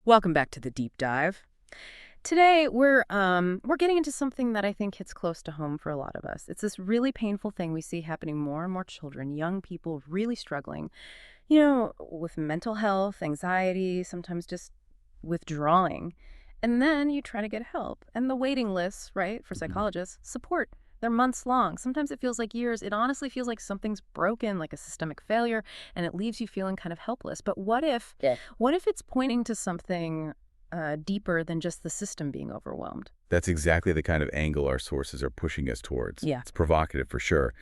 Welcome back to the deep dive. Today we're getting into something that I think hits close to home for a lot of us. It's this really painful thing we see happening more and more children, young people really struggling, with mental health, anxiety, sometimes just withdrawing. And then you try to get help. And the waiting lists, right, for Mhm. psychologists, support. They're months long. Sometimes it feels like years. It honestly feels like something's broken, like a systemic failure, and it leaves you feeling kind of helpless. But Yeah. what if it's pointing to something deeper than just the system being overwhelmed? That's exactly the kind of angle our sources are pushing us towards. Yeah. It's provocative for sure.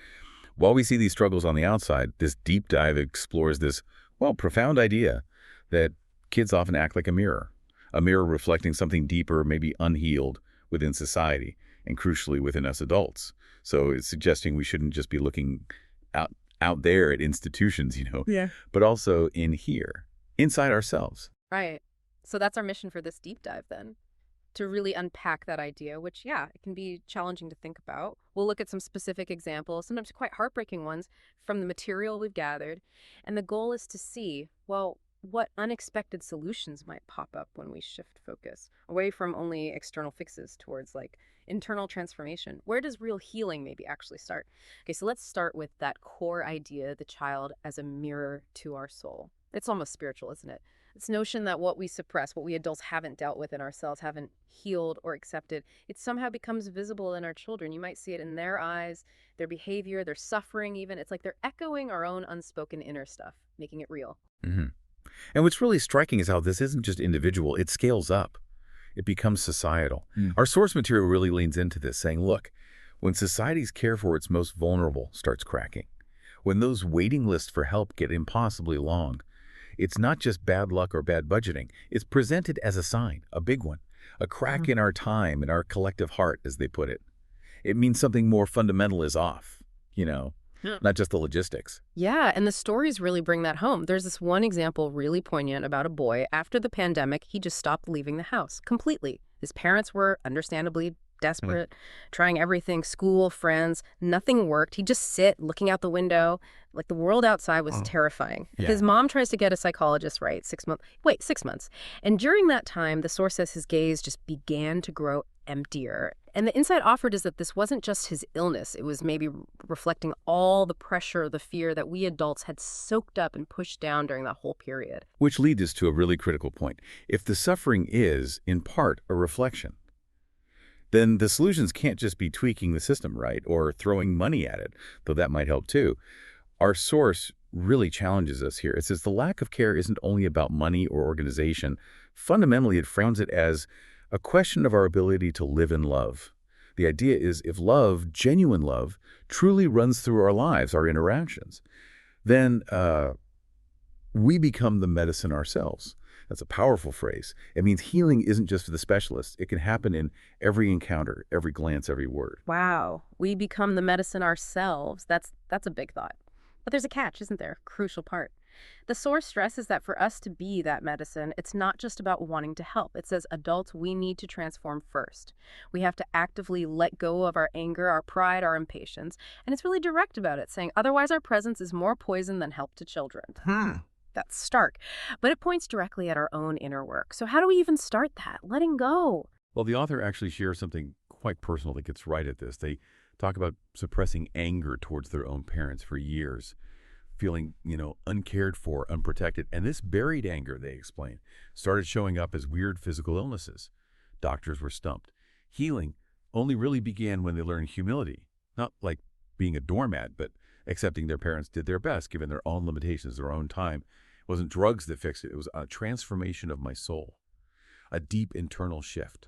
While we see these struggles on the outside, this deep dive explores this, well, profound idea that kids often act like a mirror reflecting something deeper, maybe unhealed within society, and crucially within us adults. So it's suggesting we shouldn't just be looking out out there at institutions, Yeah. but also in here, inside ourselves. Right. So that's our mission for this deep dive then, to really unpack that idea, which, yeah, it can be challenging to think about. We'll look at some specific examples, sometimes quite heartbreaking ones, from the material we've gathered. And the goal is to see, well, what unexpected solutions might pop up when we shift focus away from only external fixes towards like internal transformation. Where does real healing maybe actually start? Okay, so let's start with that core idea, the child as a mirror to our soul. It's almost spiritual, isn't it? This notion that what we suppress, what we adults haven't dealt with in ourselves, haven't healed or accepted, it somehow becomes visible in our children. You might see it in their eyes, their behavior, their suffering even. It's like they're echoing our own unspoken inner stuff, making it real. hmm And what's really striking is how this isn't just individual, it scales up. It becomes societal. Our source material really leans into this, saying, look, when society's care for its most vulnerable starts cracking, when those waiting lists for help get impossibly long, it's not just bad luck or bad budgeting. It's presented as a sign, a big one, a crack in our time, in our collective heart, as they put it. It means something more fundamental is off, you know, Yeah. not just the logistics. Yeah, and the stories really bring that home. There's this one example really poignant about a boy. After the pandemic, he just stopped leaving the house completely. His parents were understandably desperate, trying everything, school, friends, nothing worked. He'd just sit looking out the window, like the world outside was terrifying. Yeah. His mom tries to get a psychologist, right? 6 months. Wait, 6 months. And during that time, the source says his gaze just began to grow emptier. And the insight offered is that this wasn't just his illness. It was maybe reflecting all the pressure, the fear that we adults had soaked up and pushed down during that whole period. Which leads us to a really critical point. If the suffering is, in part, a reflection, then the solutions can't just be tweaking the system, right, or throwing money at it, though that might help too. Our source really challenges us here. It says the lack of care isn't only about money or organization. Fundamentally, it frowns it as a question of our ability to live in love. The idea is if love, genuine love, truly runs through our lives, our interactions, then we become the medicine ourselves. That's a powerful phrase. It means healing isn't just for the specialist. It can happen in every encounter, every glance, every word. Wow, we become the medicine ourselves. That's a big thought. But there's a catch, isn't there? Crucial part. The source stresses that for us to be that medicine, it's not just about wanting to help. It says adults, we need to transform first. We have to actively let go of our anger, our pride, our impatience. And it's really direct about it, saying otherwise our presence is more poison than help to children. That's stark. But it points directly at our own inner work. So how do we even start that? Letting go. Well, the author actually shares something quite personal that gets right at this. They talk about suppressing anger towards their own parents for years, feeling, uncared for, unprotected. And this buried anger, they explain, started showing up as weird physical illnesses. Doctors were stumped. Healing only really began when they learned humility, not like being a doormat, but accepting their parents did their best, given their own limitations, their own time. It wasn't drugs that fixed it. It was a transformation of my soul, a deep internal shift.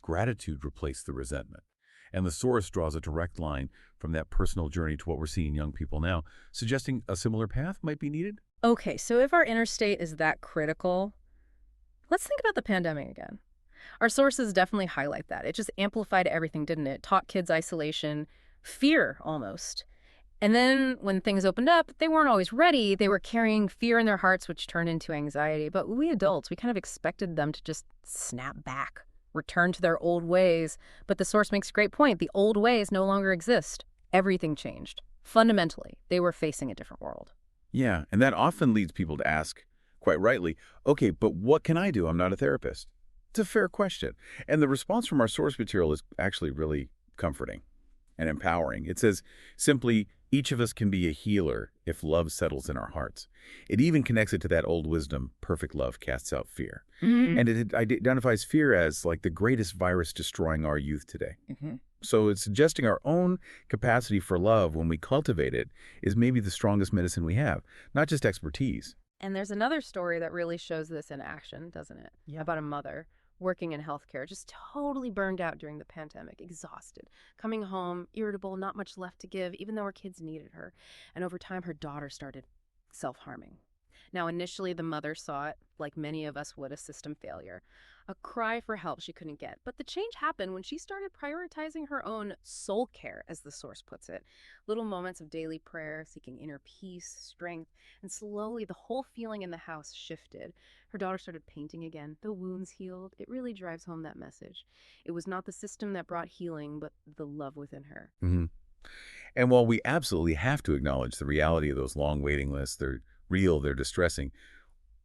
Gratitude replaced the resentment. And the source draws a direct line from that personal journey to what we're seeing in young people now, suggesting a similar path might be needed. Okay, so if our inner state is that critical, let's think about the pandemic again. Our sources definitely highlight that. It just amplified everything, didn't it? Taught kids isolation, fear almost. And then when things opened up, they weren't always ready. They were carrying fear in their hearts, which turned into anxiety. But we adults, we kind of expected them to just snap back, return to their old ways. But the source makes a great point. The old ways no longer exist. Everything changed. Fundamentally, they were facing a different world. Yeah, and that often leads people to ask quite rightly, okay, but what can I do? I'm not a therapist. It's a fair question. And the response from our source material is actually really comforting and empowering. It says simply, each of us can be a healer if love settles in our hearts. It even connects it to that old wisdom, perfect love casts out fear. And it identifies fear as like the greatest virus destroying our youth today. So it's suggesting our own capacity for love, when we cultivate it, is maybe the strongest medicine we have, not just expertise. And there's another story that really shows this in action, doesn't it? Yeah. About a mother working in healthcare, just totally burned out during the pandemic, exhausted, coming home, irritable, not much left to give, even though her kids needed her. And over time, her daughter started self-harming. Now, initially, the mother saw it, like many of us would, a system failure, a cry for help she couldn't get. But the change happened when she started prioritizing her own soul care, as the source puts it. Little moments of daily prayer, seeking inner peace, strength, and slowly the whole feeling in the house shifted. Her daughter started painting again. The wounds healed. It really drives home that message. It was not the system that brought healing, but the love within her. And while we absolutely have to acknowledge the reality of those long waiting lists, they're real, they're distressing,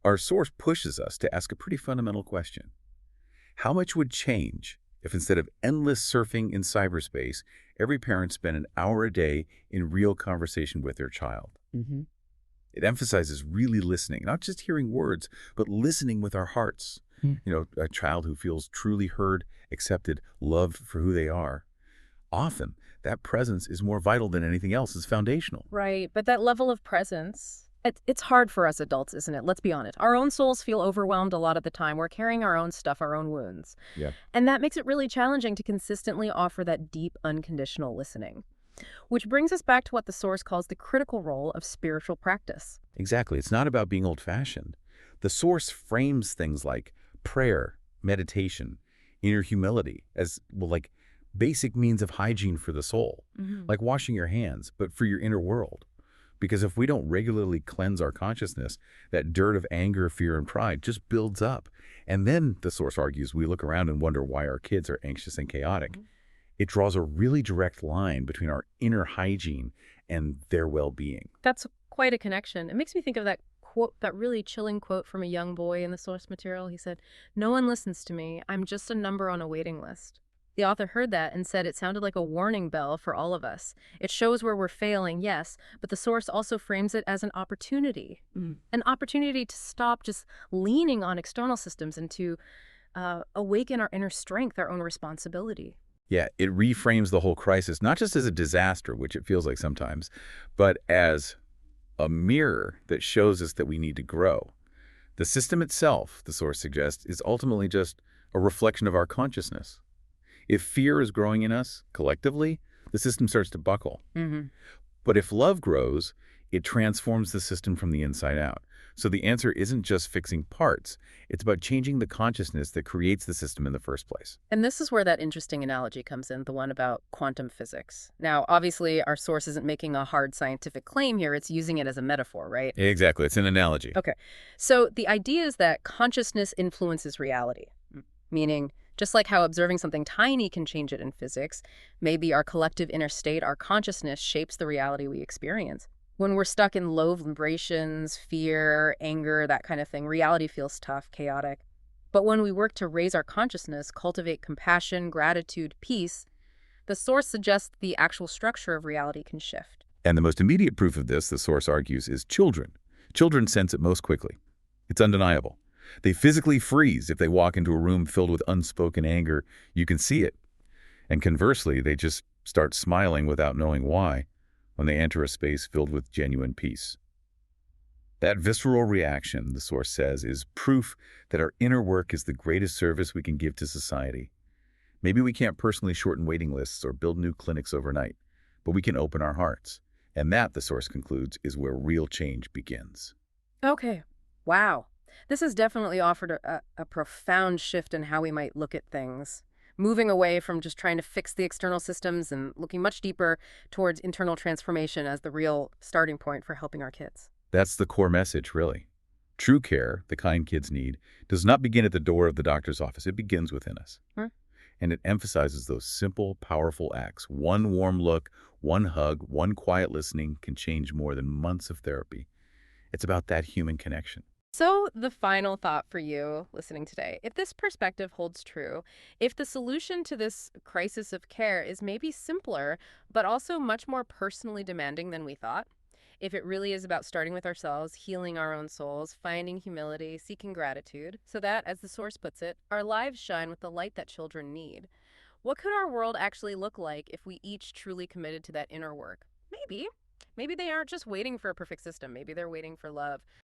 our source pushes us to ask a pretty fundamental question. How much would change if, instead of endless surfing in cyberspace, every parent spent an hour a day in real conversation with their child? It emphasizes really listening, not just hearing words, but listening with our hearts. A child who feels truly heard, accepted, loved for who they are. Often, that presence is more vital than anything else. It's foundational. Right, but that level of presence, it's hard for us adults, isn't it? Let's be honest. Our own souls feel overwhelmed a lot of the time. We're carrying our own stuff, our own wounds. Yeah. And that makes it really challenging to consistently offer that deep, unconditional listening. Which brings us back to what the source calls the critical role of spiritual practice. Exactly. It's not about being old-fashioned. The source frames things like prayer, meditation, inner humility as, well, like basic means of hygiene for the soul, like washing your hands, but for your inner world. Because if we don't regularly cleanse our consciousness, that dirt of anger, fear, and pride just builds up. And then, the source argues, we look around and wonder why our kids are anxious and chaotic. It draws a really direct line between our inner hygiene and their well-being. That's quite a connection. It makes me think of that quote, that really chilling quote from a young boy in the source material. He said, "No one listens to me. I'm just a number on a waiting list." The author heard that and said it sounded like a warning bell for all of us. It shows where we're failing, yes, but the source also frames it as an opportunity. An opportunity to stop just leaning on external systems and to awaken our inner strength, our own responsibility. Yeah, it reframes the whole crisis, not just as a disaster, which it feels like sometimes, but as a mirror that shows us that we need to grow. The system itself, the source suggests, is ultimately just a reflection of our consciousness. If fear is growing in us, collectively, the system starts to buckle. But if love grows, it transforms the system from the inside out. So the answer isn't just fixing parts. It's about changing the consciousness that creates the system in the first place. And this is where that interesting analogy comes in, the one about quantum physics. Now, obviously, our source isn't making a hard scientific claim here. It's using it as a metaphor, right? Exactly. It's an analogy. Okay. So the idea is that consciousness influences reality, meaning just like how observing something tiny can change it in physics, maybe our collective inner state, our consciousness, shapes the reality we experience. When we're stuck in low vibrations, fear, anger, that kind of thing, reality feels tough, chaotic. But when we work to raise our consciousness, cultivate compassion, gratitude, peace, the source suggests the actual structure of reality can shift. And the most immediate proof of this, the source argues, is children. Children sense it most quickly. It's undeniable. They physically freeze if they walk into a room filled with unspoken anger. You can see it. And conversely, they just start smiling without knowing why when they enter a space filled with genuine peace. That visceral reaction, the source says, is proof that our inner work is the greatest service we can give to society. Maybe we can't personally shorten waiting lists or build new clinics overnight, but we can open our hearts. And that, the source concludes, is where real change begins. Okay. Wow. This has definitely offered a profound shift in how we might look at things, moving away from just trying to fix the external systems and looking much deeper towards internal transformation as the real starting point for helping our kids. That's the core message, really. True care, the kind kids need, does not begin at the door of the doctor's office. It begins within us. And it emphasizes those simple, powerful acts. One warm look, one hug, one quiet listening can change more than months of therapy. It's about that human connection. So, the final thought for you listening today, if this perspective holds true, if the solution to this crisis of care is maybe simpler, but also much more personally demanding than we thought, if it really is about starting with ourselves, healing our own souls, finding humility, seeking gratitude, so that, as the Source puts it, our lives shine with the light that children need, what could our world actually look like if we each truly committed to that inner work? Maybe. Maybe they aren't just waiting for a perfect system. Maybe they're waiting for love,